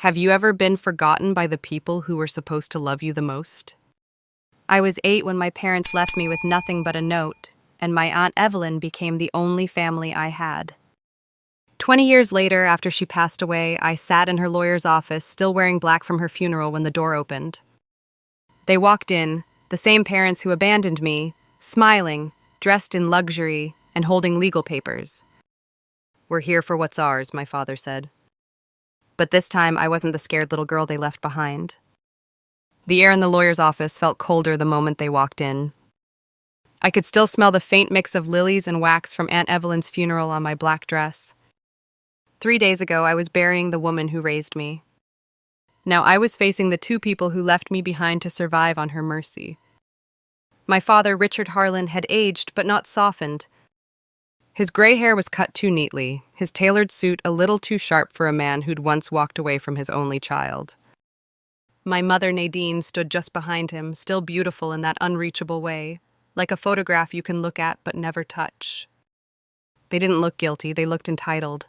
Have you ever been forgotten by the people who were supposed to love you the most? I was 8 when my parents left me with nothing but a note, and my Aunt Evelyn became the only family I had. 20 years later, after she passed away, I sat in her lawyer's office, still wearing black from her funeral, when the door opened. They walked in, the same parents who abandoned me, smiling, dressed in luxury, and holding legal papers. "We're here for what's ours," my father said. But this time, I wasn't the scared little girl they left behind. The air in the lawyer's office felt colder the moment they walked in. I could still smell the faint mix of lilies and wax from Aunt Evelyn's funeral on my black dress. 3 days ago, I was burying the woman who raised me. Now I was facing the 2 people who left me behind to survive on her mercy. My father, Richard Harlan, had aged but not softened. His gray hair was cut too neatly, his tailored suit a little too sharp for a man who'd once walked away from his only child. My mother, Nadine, stood just behind him, still beautiful in that unreachable way, like a photograph you can look at but never touch. They didn't look guilty, they looked entitled.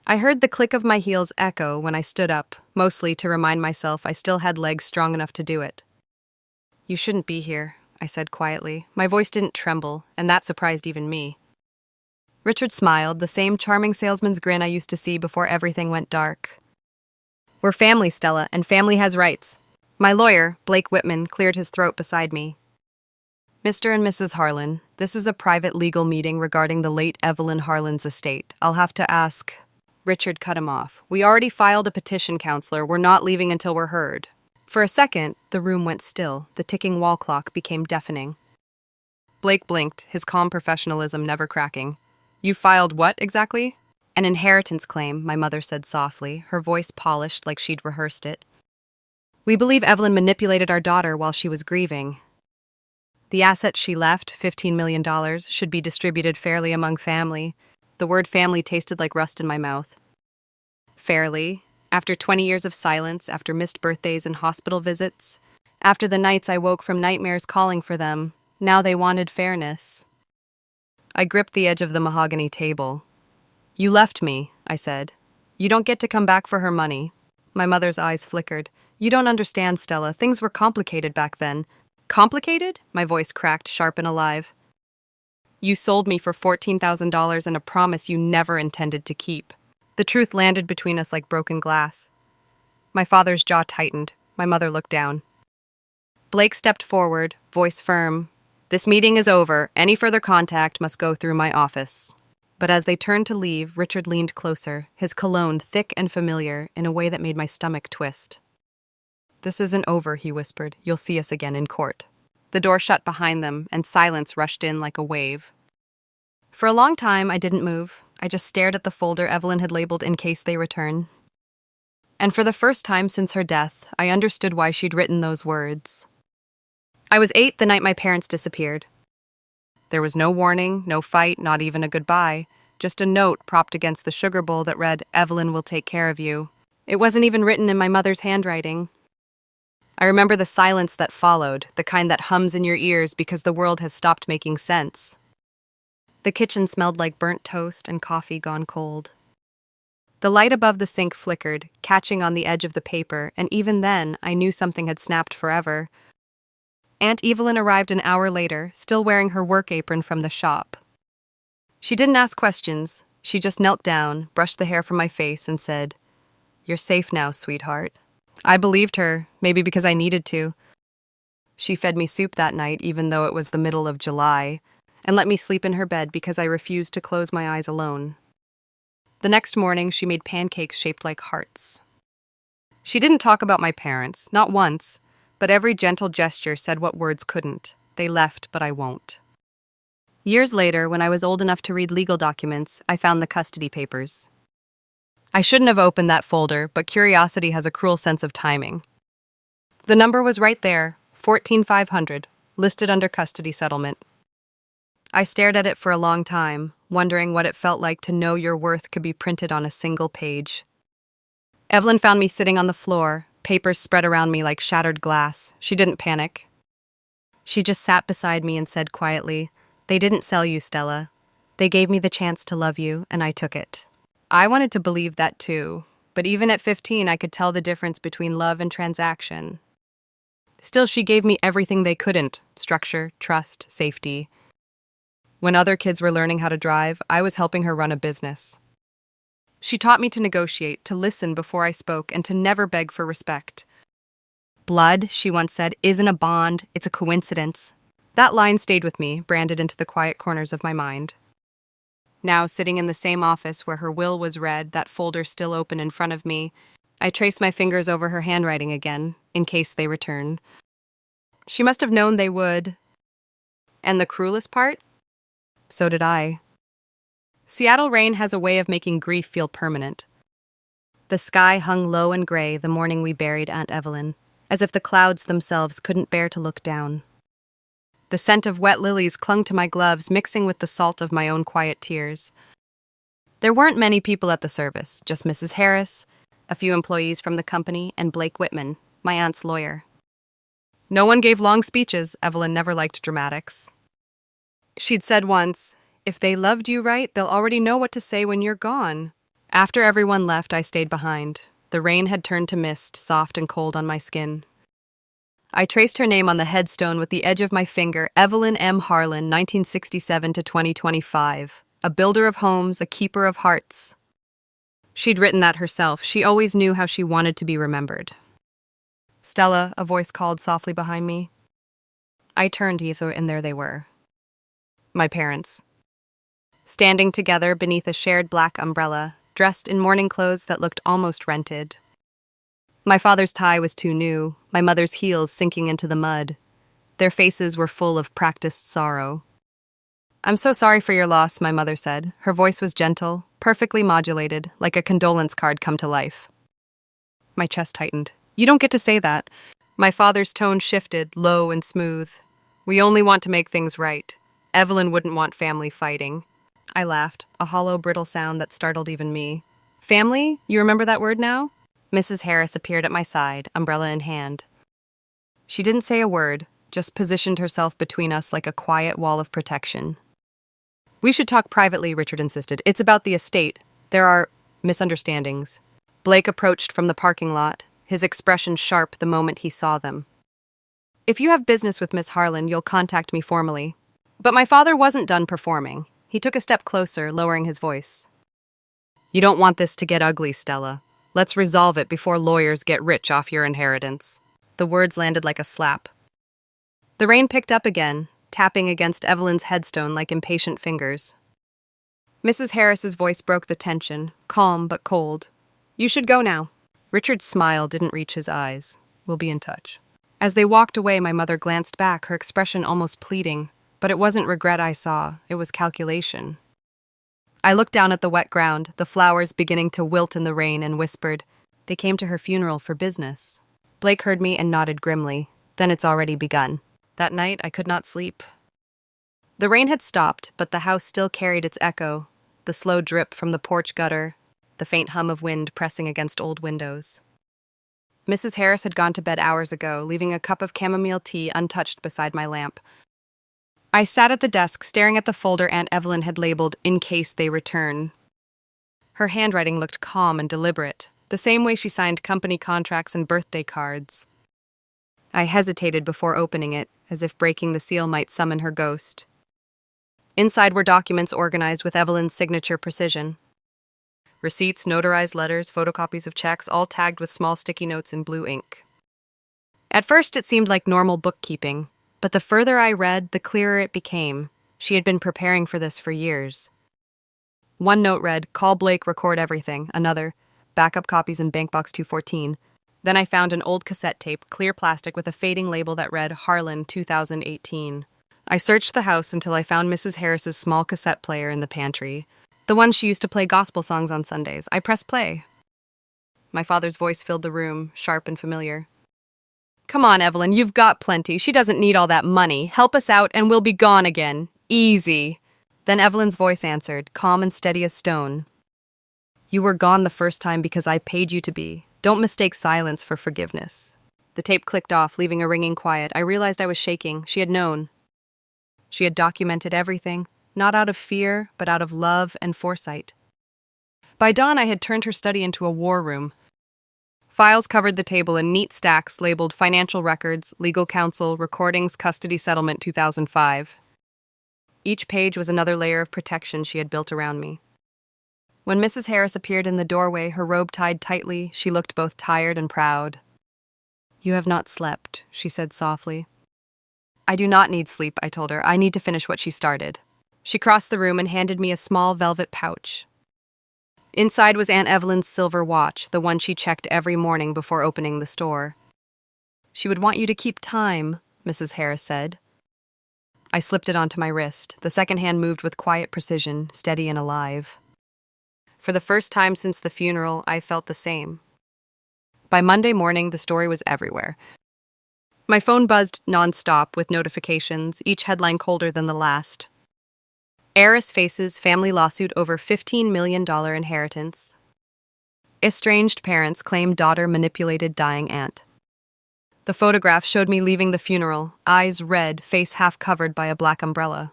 I heard the click of my heels echo when I stood up, mostly to remind myself I still had legs strong enough to do it. "You shouldn't be here," I said quietly. My voice didn't tremble, and that surprised even me. Richard smiled, the same charming salesman's grin I used to see before everything went dark. "We're family, Stella, and family has rights." My lawyer, Blake Whitman, cleared his throat beside me. "Mr. and Mrs. Harlan, this is a private legal meeting regarding the late Evelyn Harlan's estate. I'll have to ask—" Richard cut him off. "We already filed a petition, counselor. We're not leaving until we're heard." For a second, the room went still. The ticking wall clock became deafening. Blake blinked, his calm professionalism never cracking. "You filed what, exactly?" "An inheritance claim," my mother said softly, her voice polished like she'd rehearsed it. "We believe Evelyn manipulated our daughter while she was grieving. The assets she left, $15 million, should be distributed fairly among family." The word family tasted like rust in my mouth. Fairly, after 20 years of silence, after missed birthdays and hospital visits, after the nights I woke from nightmares calling for them, now they wanted fairness. I gripped the edge of the mahogany table. "You left me," I said. "You don't get to come back for her money." My mother's eyes flickered. "You don't understand, Stella. Things were complicated back then." "Complicated?" My voice cracked, sharp and alive. "You sold me for $14,000 and a promise you never intended to keep." The truth landed between us like broken glass. My father's jaw tightened. My mother looked down. Blake stepped forward, voice firm. "This meeting is over. Any further contact must go through my office." But as they turned to leave, Richard leaned closer, his cologne thick and familiar in a way that made my stomach twist. "This isn't over," he whispered. "You'll see us again in court." The door shut behind them, and silence rushed in like a wave. For a long time, I didn't move. I just stared at the folder Evelyn had labeled "in case they return." And for the first time since her death, I understood why she'd written those words. I was 8 the night my parents disappeared. There was no warning, no fight, not even a goodbye, just a note propped against the sugar bowl that read, "Evelyn will take care of you." It wasn't even written in my mother's handwriting. I remember the silence that followed, the kind that hums in your ears because the world has stopped making sense. The kitchen smelled like burnt toast and coffee gone cold. The light above the sink flickered, catching on the edge of the paper, and even then, I knew something had snapped forever. Aunt Evelyn arrived an hour later, still wearing her work apron from the shop. She didn't ask questions. She just knelt down, brushed the hair from my face, and said, "You're safe now, sweetheart." I believed her, maybe because I needed to. She fed me soup that night, even though it was the middle of July, and let me sleep in her bed because I refused to close my eyes alone. The next morning, she made pancakes shaped like hearts. She didn't talk about my parents, not once, but every gentle gesture said what words couldn't. They left, but I won't. Years later, when I was old enough to read legal documents, I found the custody papers. I shouldn't have opened that folder, but curiosity has a cruel sense of timing. The number was right there, 14,500, listed under custody settlement. I stared at it for a long time, wondering what it felt like to know your worth could be printed on a single page. Evelyn found me sitting on the floor, papers spread around me like shattered glass. She didn't panic. She just sat beside me and said quietly, "They didn't sell you, Stella. They gave me the chance to love you, and I took it." I wanted to believe that too. But even at 15, I could tell the difference between love and transaction. Still, she gave me everything they couldn't: structure, trust, safety. When other kids were learning how to drive, I was helping her run a business. She taught me to negotiate, to listen before I spoke, and to never beg for respect. Blood, she once said, isn't a bond, it's a coincidence. That line stayed with me, branded into the quiet corners of my mind. Now, sitting in the same office where her will was read, that folder still open in front of me, I trace my fingers over her handwriting again, in case they return. She must have known they would. And the cruelest part? So did I. Seattle rain has a way of making grief feel permanent. The sky hung low and gray the morning we buried Aunt Evelyn, as if the clouds themselves couldn't bear to look down. The scent of wet lilies clung to my gloves, mixing with the salt of my own quiet tears. There weren't many people at the service, just Mrs. Harris, a few employees from the company, and Blake Whitman, my aunt's lawyer. No one gave long speeches. Evelyn never liked dramatics. She'd said once, "If they loved you right, they'll already know what to say when you're gone." After everyone left, I stayed behind. The rain had turned to mist, soft and cold on my skin. I traced her name on the headstone with the edge of my finger: Evelyn M. Harlan, 1967 to 2025. A builder of homes, a keeper of hearts. She'd written that herself. She always knew how she wanted to be remembered. "Stella," a voice called softly behind me. I turned, and there they were. My parents. Standing together beneath a shared black umbrella, dressed in mourning clothes that looked almost rented. My father's tie was too new, my mother's heels sinking into the mud. Their faces were full of practiced sorrow. "I'm so sorry for your loss," my mother said. Her voice was gentle, perfectly modulated, like a condolence card come to life. My chest tightened. "You don't get to say that." My father's tone shifted, low and smooth. "We only want to make things right. Evelyn wouldn't want family fighting." I laughed, a hollow, brittle sound that startled even me. "Family? You remember that word now?" Mrs. Harris appeared at my side, umbrella in hand. She didn't say a word, just positioned herself between us like a quiet wall of protection. "We should talk privately," Richard insisted. "It's about the estate. There are misunderstandings." Blake approached from the parking lot, his expression sharp the moment he saw them. "If you have business with Miss Harlan, you'll contact me formally." But my father wasn't done performing. He took a step closer, lowering his voice. "You don't want this to get ugly, Stella. Let's resolve it before lawyers get rich off your inheritance." The words landed like a slap. The rain picked up again, tapping against Evelyn's headstone like impatient fingers. Mrs. Harris's voice broke the tension, calm but cold. "You should go now." Richard's smile didn't reach his eyes. "We'll be in touch." As they walked away, my mother glanced back, her expression almost pleading. But it wasn't regret I saw, it was calculation. I looked down at the wet ground, the flowers beginning to wilt in the rain, and whispered, "They came to her funeral for business." Blake heard me and nodded grimly. "Then it's already begun." That night, I could not sleep. The rain had stopped, but the house still carried its echo, the slow drip from the porch gutter, the faint hum of wind pressing against old windows. Mrs. Harris had gone to bed hours ago, leaving a cup of chamomile tea untouched beside my lamp. I sat at the desk, staring at the folder Aunt Evelyn had labeled "In case they return." Her handwriting looked calm and deliberate, the same way she signed company contracts and birthday cards. I hesitated before opening it, as if breaking the seal might summon her ghost. Inside were documents organized with Evelyn's signature precision. Receipts, notarized letters, photocopies of checks, all tagged with small sticky notes in blue ink. At first it seemed like normal bookkeeping, but the further I read, the clearer it became. She had been preparing for this for years. One note read, "Call Blake, record everything." Another, "Backup copies in Bank Box 214. Then I found an old cassette tape, clear plastic with a fading label that read, "Harlan 2018. I searched the house until I found Mrs. Harris's small cassette player in the pantry, the one she used to play gospel songs on Sundays. I pressed play. My father's voice filled the room, sharp and familiar. "Come on, Evelyn, you've got plenty. She doesn't need all that money. Help us out and we'll be gone again. Easy." Then Evelyn's voice answered, calm and steady as stone. "You were gone the first time because I paid you to be. Don't mistake silence for forgiveness." The tape clicked off, leaving a ringing quiet. I realized I was shaking. She had known. She had documented everything, not out of fear, but out of love and foresight. By dawn, I had turned her study into a war room. Files covered the table in neat stacks labeled financial records, legal counsel, recordings, custody settlement 2005. Each page was another layer of protection she had built around me. When Mrs. Harris appeared in the doorway, her robe tied tightly, she looked both tired and proud. "You have not slept," she said softly. "I do not need sleep," I told her. "I need to finish what she started." She crossed the room and handed me a small velvet pouch. Inside was Aunt Evelyn's silver watch, the one she checked every morning before opening the store. "She would want you to keep time," Mrs. Harris said. I slipped it onto my wrist. The second hand moved with quiet precision, steady and alive. For the first time since the funeral, I felt the same. By Monday morning, the story was everywhere. My phone buzzed nonstop with notifications, each headline colder than the last. Heiress faces family lawsuit over $15 million inheritance. Estranged parents claim daughter manipulated dying aunt. The photograph showed me leaving the funeral, eyes red, face half covered by a black umbrella.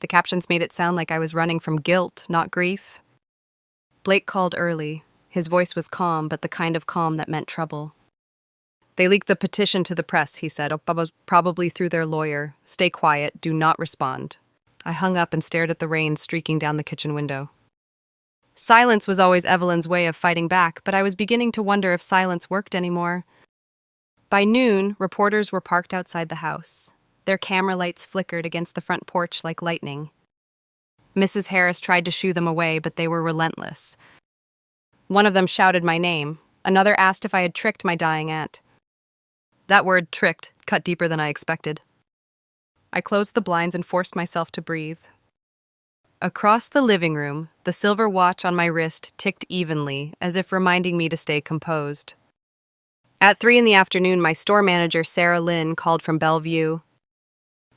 The captions made it sound like I was running from guilt, not grief. Blake called early. His voice was calm, but the kind of calm that meant trouble. "They leaked the petition to the press," he said, "probably through their lawyer. Stay quiet, do not respond." I hung up and stared at the rain streaking down the kitchen window. Silence was always Evelyn's way of fighting back, but I was beginning to wonder if silence worked anymore. By noon, reporters were parked outside the house. Their camera lights flickered against the front porch like lightning. Mrs. Harris tried to shoo them away, but they were relentless. One of them shouted my name. Another asked if I had tricked my dying aunt. That word, tricked, cut deeper than I expected. I closed the blinds and forced myself to breathe. Across the living room, the silver watch on my wrist ticked evenly, as if reminding me to stay composed. At 3 p.m, my store manager, Sarah Lynn, called from Bellevue.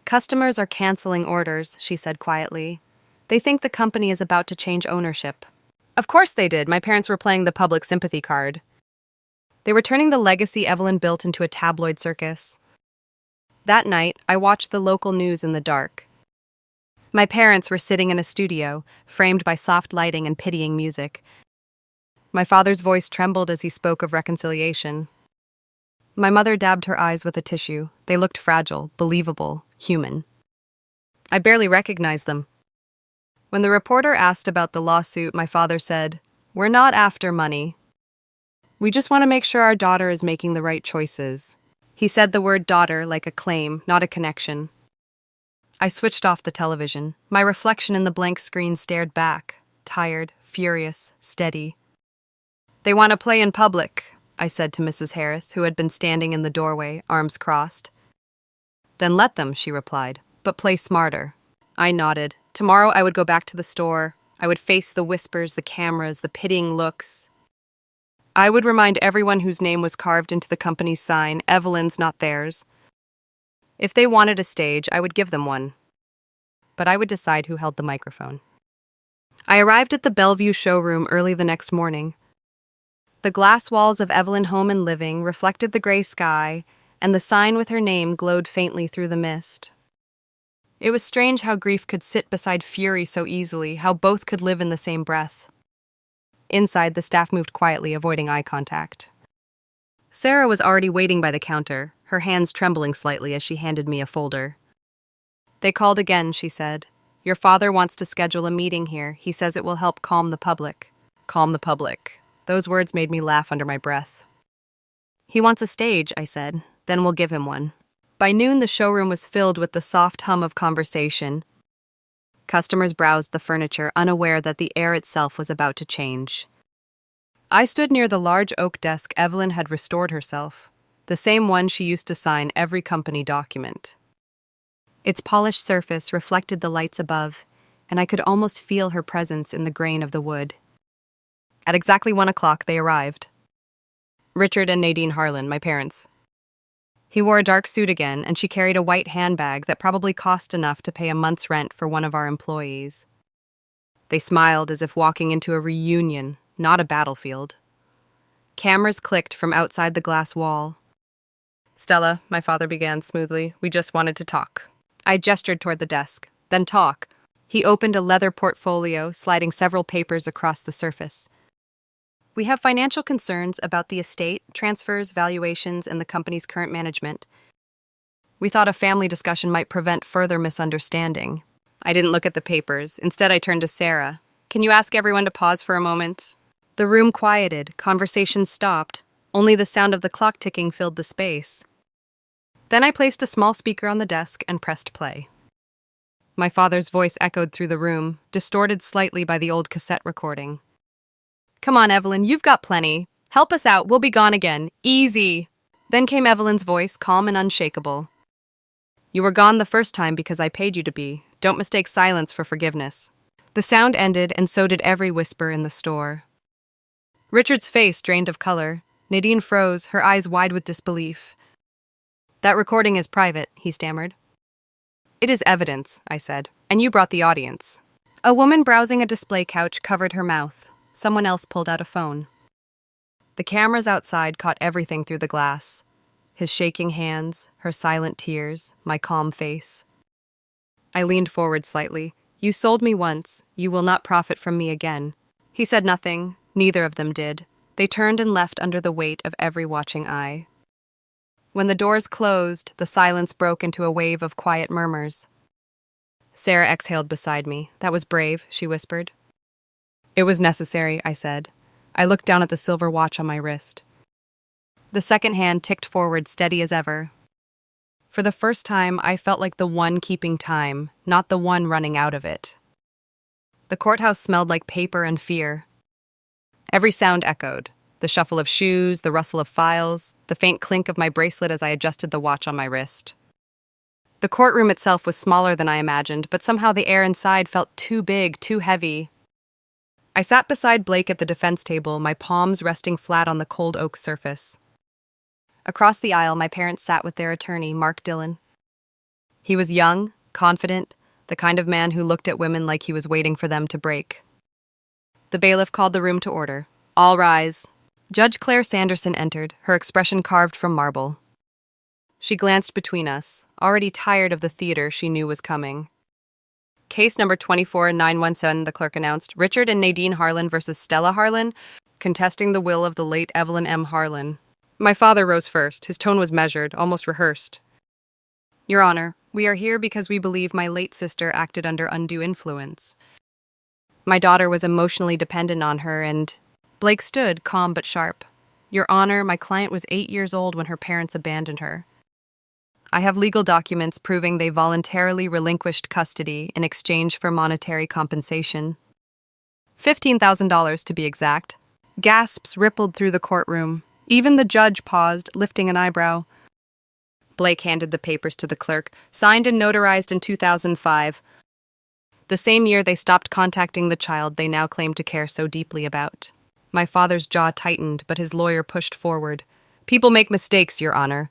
"Customers are canceling orders," she said quietly. "They think the company is about to change ownership." Of course they did. My parents were playing the public sympathy card. They were turning the legacy Evelyn built into a tabloid circus. That night, I watched the local news in the dark. My parents were sitting in a studio, framed by soft lighting and pitying music. My father's voice trembled as he spoke of reconciliation. My mother dabbed her eyes with a tissue. They looked fragile, believable, human. I barely recognized them. When the reporter asked about the lawsuit, my father said, "We're not after money. We just want to make sure our daughter is making the right choices." He said the word daughter like a claim, not a connection. I switched off the television. My reflection in the blank screen stared back, tired, furious, steady. "They want to play in public," I said to Mrs. Harris, who had been standing in the doorway, arms crossed. "Then let them," she replied, "but play smarter." I nodded. Tomorrow I would go back to the store. I would face the whispers, the cameras, the pitying looks. I would remind everyone whose name was carved into the company's sign, Evelyn's, not theirs. If they wanted a stage, I would give them one. But I would decide who held the microphone. I arrived at the Bellevue showroom early the next morning. The glass walls of Evelyn Home and Living reflected the gray sky, and the sign with her name glowed faintly through the mist. It was strange how grief could sit beside fury so easily, how both could live in the same breath. Inside, the staff moved quietly, avoiding eye contact. Sarah was already waiting by the counter, her hands trembling slightly as she handed me a folder. "They called again," she said. "Your father wants to schedule a meeting here. He says it will help calm the public." Calm the public. Those words made me laugh under my breath. "He wants a stage," I said. "Then we'll give him one." By noon, the showroom was filled with the soft hum of conversation. Customers browsed the furniture, unaware that the air itself was about to change. I stood near the large oak desk Evelyn had restored herself, the same one she used to sign every company document. Its polished surface reflected the lights above, and I could almost feel her presence in the grain of the wood. At exactly 1 o'clock, they arrived. Richard and Nadine Harlan, my parents. He wore a dark suit again, and she carried a white handbag that probably cost enough to pay a month's rent for one of our employees. They smiled as if walking into a reunion, not a battlefield. Cameras clicked from outside the glass wall. "Stella," my father began smoothly, "we just wanted to talk." I gestured toward the desk. "Then talk." He opened a leather portfolio, sliding several papers across the surface. We have financial concerns about the estate, transfers, valuations, and the company's current management. We thought a family discussion might prevent further misunderstanding. I didn't look at the papers. Instead, I turned to Sarah. Can you ask everyone to pause for a moment? The room quieted, conversation stopped. Only the sound of the clock ticking filled the space. Then I placed a small speaker on the desk and pressed play. My father's voice echoed through the room, distorted slightly by the old cassette recording. Come on, Evelyn, you've got plenty. Help us out, we'll be gone again. Easy. Then came Evelyn's voice, calm and unshakable. You were gone the first time because I paid you to be. Don't mistake silence for forgiveness. The sound ended, and so did every whisper in the store. Richard's face drained of color. Nadine froze, her eyes wide with disbelief. That recording is private, he stammered. It is evidence, I said, and you brought the audience. A woman browsing a display couch covered her mouth. Someone else pulled out a phone. The cameras outside caught everything through the glass. His shaking hands, her silent tears, my calm face. I leaned forward slightly. You sold me once. You will not profit from me again. He said nothing. Neither of them did. They turned and left under the weight of every watching eye. When the doors closed, the silence broke into a wave of quiet murmurs. Sarah exhaled beside me. That was brave, she whispered. It was necessary, I said. I looked down at the silver watch on my wrist. The second hand ticked forward, steady as ever. For the first time, I felt like the one keeping time, not the one running out of it. The courthouse smelled like paper and fear. Every sound echoed. The shuffle of shoes, the rustle of files, the faint clink of my bracelet as I adjusted the watch on my wrist. The courtroom itself was smaller than I imagined, but somehow the air inside felt too big, too heavy. I sat beside Blake at the defense table, my palms resting flat on the cold oak surface. Across the aisle, my parents sat with their attorney, Mark Dillon. He was young, confident, the kind of man who looked at women like he was waiting for them to break. The bailiff called the room to order. All rise. Judge Claire Sanderson entered, her expression carved from marble. She glanced between us, already tired of the theater she knew was coming. Case number 24917, the clerk announced. Richard and Nadine Harlan versus Stella Harlan, contesting the will of the late Evelyn M. Harlan. My father rose first. His tone was measured, almost rehearsed. Your Honor, we are here because we believe my late sister acted under undue influence. My daughter was emotionally dependent on her, and Blake stood, calm but sharp. Your Honor, my client was 8 years old when her parents abandoned her. I have legal documents proving they voluntarily relinquished custody in exchange for monetary compensation. $15,000 to be exact. Gasps rippled through the courtroom. Even the judge paused, lifting an eyebrow. Blake handed the papers to the clerk, signed and notarized in 2005. The same year they stopped contacting the child they now claim to care so deeply about. My father's jaw tightened, but his lawyer pushed forward. People make mistakes, Your Honor.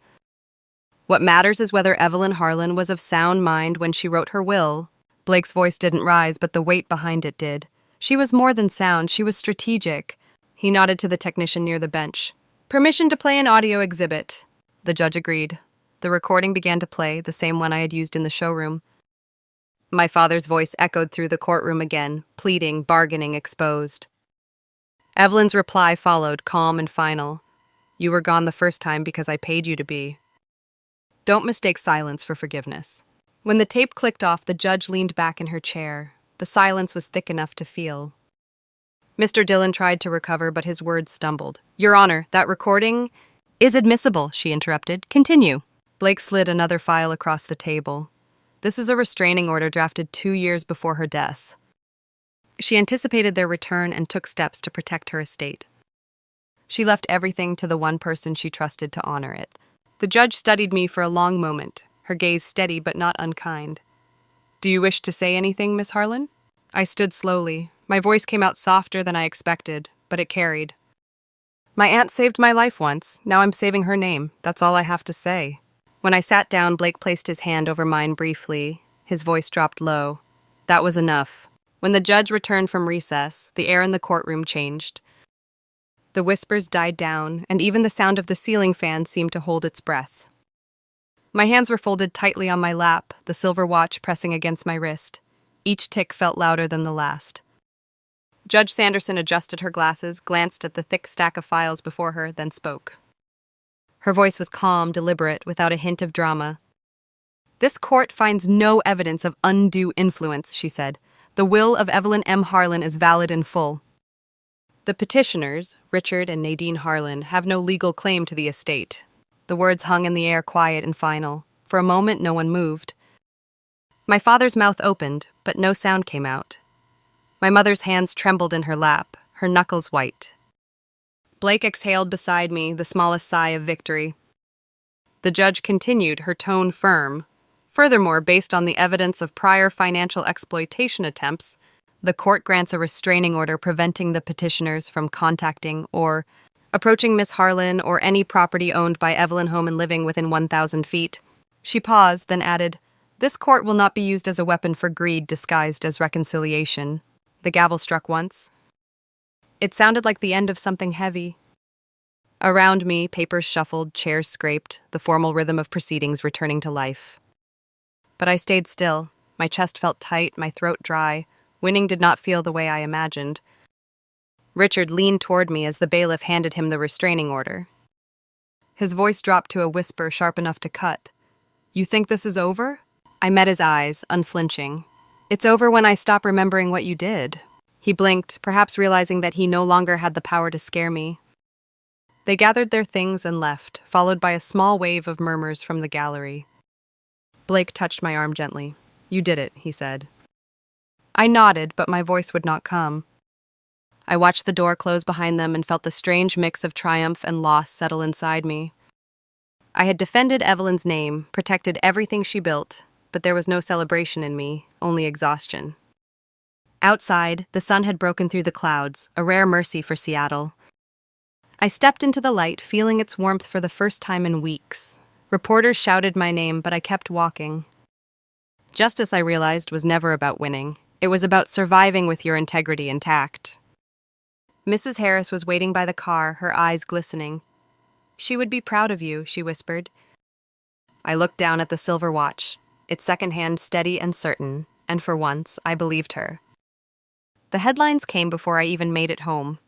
What matters is whether Evelyn Harlan was of sound mind when she wrote her will. Blake's voice didn't rise, but the weight behind it did. She was more than sound, she was strategic. He nodded to the technician near the bench. Permission to play an audio exhibit. The judge agreed. The recording began to play, the same one I had used in the showroom. My father's voice echoed through the courtroom again, pleading, bargaining, exposed. Evelyn's reply followed, calm and final. You were gone the first time because I paid you to be. Don't mistake silence for forgiveness. When the tape clicked off, the judge leaned back in her chair. The silence was thick enough to feel. Mr. Dillon tried to recover, but his words stumbled. Your Honor, that recording is admissible, she interrupted. Continue. Blake slid another file across the table. This is a restraining order drafted 2 years before her death. She anticipated their return and took steps to protect her estate. She left everything to the one person she trusted to honor it. The judge studied me for a long moment, her gaze steady but not unkind. Do you wish to say anything, Miss Harlan? I stood slowly. My voice came out softer than I expected, but it carried. My aunt saved my life once. Now I'm saving her name. That's all I have to say. When I sat down, Blake placed his hand over mine briefly. His voice dropped low. That was enough. When the judge returned from recess, the air in the courtroom changed. The whispers died down, and even the sound of the ceiling fan seemed to hold its breath. My hands were folded tightly on my lap, the silver watch pressing against my wrist. Each tick felt louder than the last. Judge Sanderson adjusted her glasses, glanced at the thick stack of files before her, then spoke. Her voice was calm, deliberate, without a hint of drama. "This court finds no evidence of undue influence," she said. "The will of Evelyn M. Harlan is valid in full. The petitioners, Richard and Nadine Harlan, have no legal claim to the estate." The words hung in the air, quiet and final. For a moment, no one moved. My father's mouth opened, but no sound came out. My mother's hands trembled in her lap, her knuckles white. Blake exhaled beside me, the smallest sigh of victory. The judge continued, her tone firm. "Furthermore, based on the evidence of prior financial exploitation attempts, the court grants a restraining order preventing the petitioners from contacting or approaching Miss Harlan or any property owned by Evelyn Home and living within 1,000 feet. She paused, then added, "This court will not be used as a weapon for greed disguised as reconciliation." The gavel struck once. It sounded like the end of something heavy. Around me, papers shuffled, chairs scraped, the formal rhythm of proceedings returning to life. But I stayed still. My chest felt tight, my throat dry. Winning did not feel the way I imagined. Richard leaned toward me as the bailiff handed him the restraining order. His voice dropped to a whisper sharp enough to cut. "You think this is over?" I met his eyes, unflinching. "It's over when I stop remembering what you did." He blinked, perhaps realizing that he no longer had the power to scare me. They gathered their things and left, followed by a small wave of murmurs from the gallery. Blake touched my arm gently. "You did it," he said. I nodded, but my voice would not come. I watched the door close behind them and felt the strange mix of triumph and loss settle inside me. I had defended Evelyn's name, protected everything she built, but there was no celebration in me, only exhaustion. Outside, the sun had broken through the clouds, a rare mercy for Seattle. I stepped into the light, feeling its warmth for the first time in weeks. Reporters shouted my name, but I kept walking. Justice, I realized, was never about winning. It was about surviving with your integrity intact. Mrs. Harris was waiting by the car, her eyes glistening. "She would be proud of you," she whispered. I looked down at the silver watch, its second hand steady and certain, and for once, I believed her. The headlines came before I even made it home.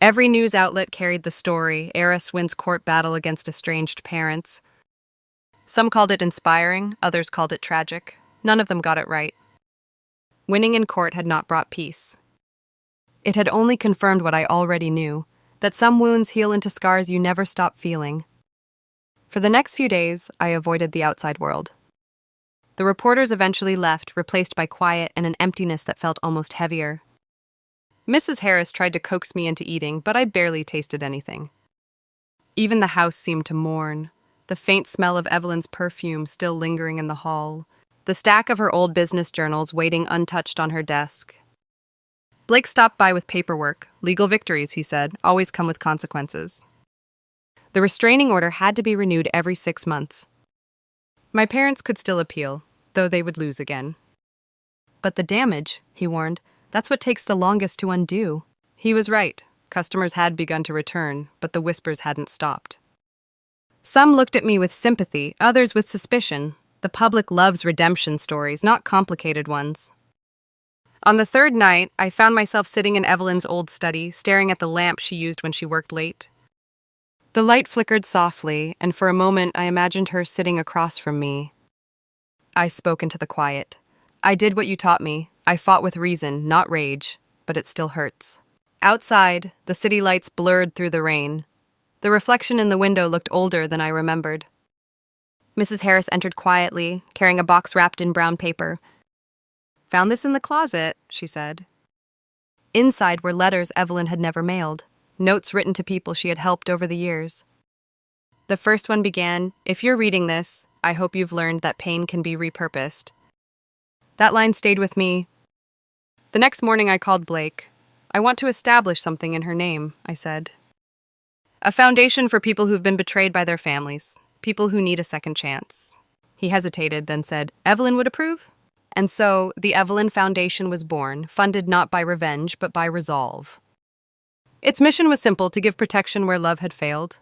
Every news outlet carried the story: heiress wins court battle against estranged parents. Some called it inspiring, others called it tragic. None of them got it right. Winning in court had not brought peace. It had only confirmed what I already knew, that some wounds heal into scars you never stop feeling. For the next few days, I avoided the outside world. The reporters eventually left, replaced by quiet and an emptiness that felt almost heavier. Mrs. Harris tried to coax me into eating, but I barely tasted anything. Even the house seemed to mourn, the faint smell of Evelyn's perfume still lingering in the hall, the stack of her old business journals waiting untouched on her desk. Blake stopped by with paperwork. "Legal victories," he said, "always come with consequences." The restraining order had to be renewed every 6 months. My parents could still appeal, though they would lose again. "But the damage," he warned, "that's what takes the longest to undo." He was right. Customers had begun to return, but the whispers hadn't stopped. Some looked at me with sympathy, others with suspicion. The public loves redemption stories, not complicated ones. On the third night, I found myself sitting in Evelyn's old study, staring at the lamp she used when she worked late. The light flickered softly, and for a moment I imagined her sitting across from me. I spoke into the quiet. "I did what you taught me. I fought with reason, not rage, but it still hurts." Outside, the city lights blurred through the rain. The reflection in the window looked older than I remembered. Mrs. Harris entered quietly, carrying a box wrapped in brown paper. "Found this in the closet," she said. Inside were letters Evelyn had never mailed, notes written to people she had helped over the years. The first one began, "If you're reading this, I hope you've learned that pain can be repurposed." That line stayed with me. The next morning I called Blake. "I want to establish something in her name," I said. "A foundation for people who've been betrayed by their families, people who need a second chance." He hesitated, then said, "Evelyn would approve?" And so, the Evelyn Foundation was born, funded not by revenge, but by resolve. Its mission was simple: to give protection where love had failed.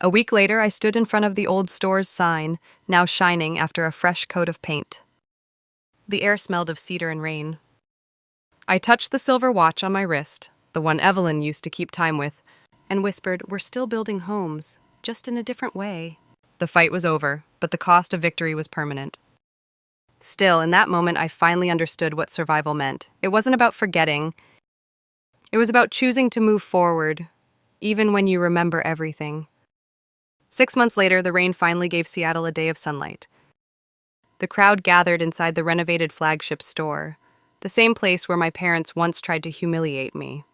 A week later, I stood in front of the old store's sign, now shining after a fresh coat of paint. The air smelled of cedar and rain. I touched the silver watch on my wrist, the one Evelyn used to keep time with, and whispered, "We're still building homes, just in a different way." The fight was over, but the cost of victory was permanent. Still, in that moment, I finally understood what survival meant. It wasn't about forgetting. It was about choosing to move forward, even when you remember everything. 6 months later, the rain finally gave Seattle a day of sunlight. The crowd gathered inside the renovated flagship store, the same place where my parents once tried to humiliate me.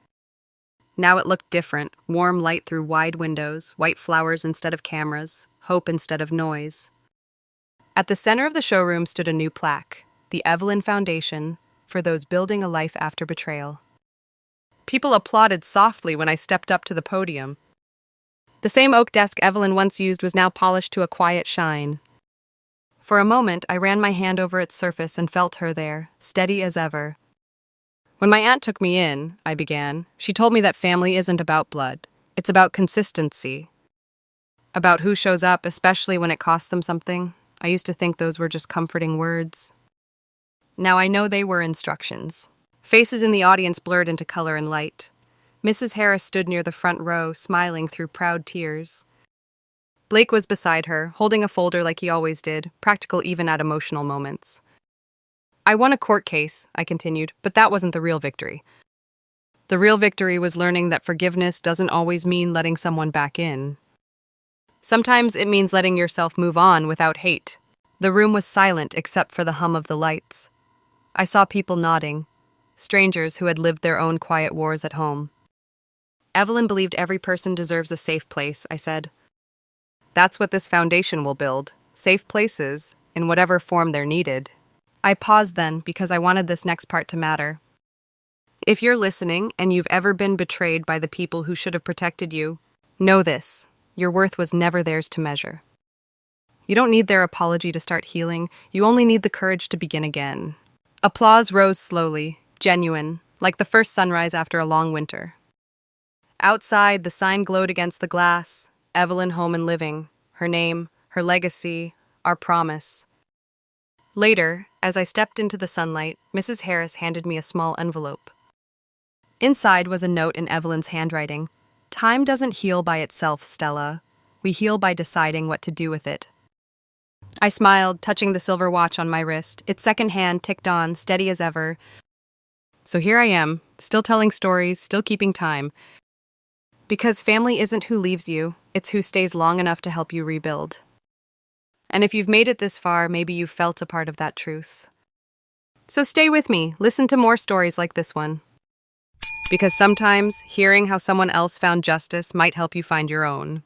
Now it looked different, warm light through wide windows, white flowers instead of cameras, hope instead of noise. At the center of the showroom stood a new plaque, the Evelyn Foundation, for those building a life after betrayal. People applauded softly when I stepped up to the podium. The same oak desk Evelyn once used was now polished to a quiet shine. For a moment, I ran my hand over its surface and felt her there, steady as ever. "When my aunt took me in," I began, "she told me that family isn't about blood. It's about consistency. About who shows up, especially when it costs them something." I used to think those were just comforting words. Now I know they were instructions. Faces in the audience blurred into color and light. Mrs. Harris stood near the front row, smiling through proud tears. Blake was beside her, holding a folder like he always did, practical even at emotional moments. "I won a court case," I continued, "but that wasn't the real victory. The real victory was learning that forgiveness doesn't always mean letting someone back in. Sometimes it means letting yourself move on without hate." The room was silent except for the hum of the lights. I saw people nodding, strangers who had lived their own quiet wars at home. "Evelyn believed every person deserves a safe place," I said. "That's what this foundation will build, safe places, in whatever form they're needed." I paused then because I wanted this next part to matter. If you're listening and you've ever been betrayed by the people who should have protected you, know this: your worth was never theirs to measure. You don't need their apology to start healing, you only need the courage to begin again. Applause rose slowly, genuine, like the first sunrise after a long winter. Outside, the sign glowed against the glass: Evelyn Home and Living, her name, her legacy, our promise. Later, as I stepped into the sunlight, Mrs. Harris handed me a small envelope. Inside was a note in Evelyn's handwriting. "Time doesn't heal by itself, Stella. We heal by deciding what to do with it." I smiled, touching the silver watch on my wrist. Its second hand ticked on, steady as ever. So here I am, still telling stories, still keeping time. Because family isn't who leaves you, it's who stays long enough to help you rebuild. And if you've made it this far, maybe you've felt a part of that truth. So stay with me, listen to more stories like this one. Because sometimes hearing how someone else found justice might help you find your own.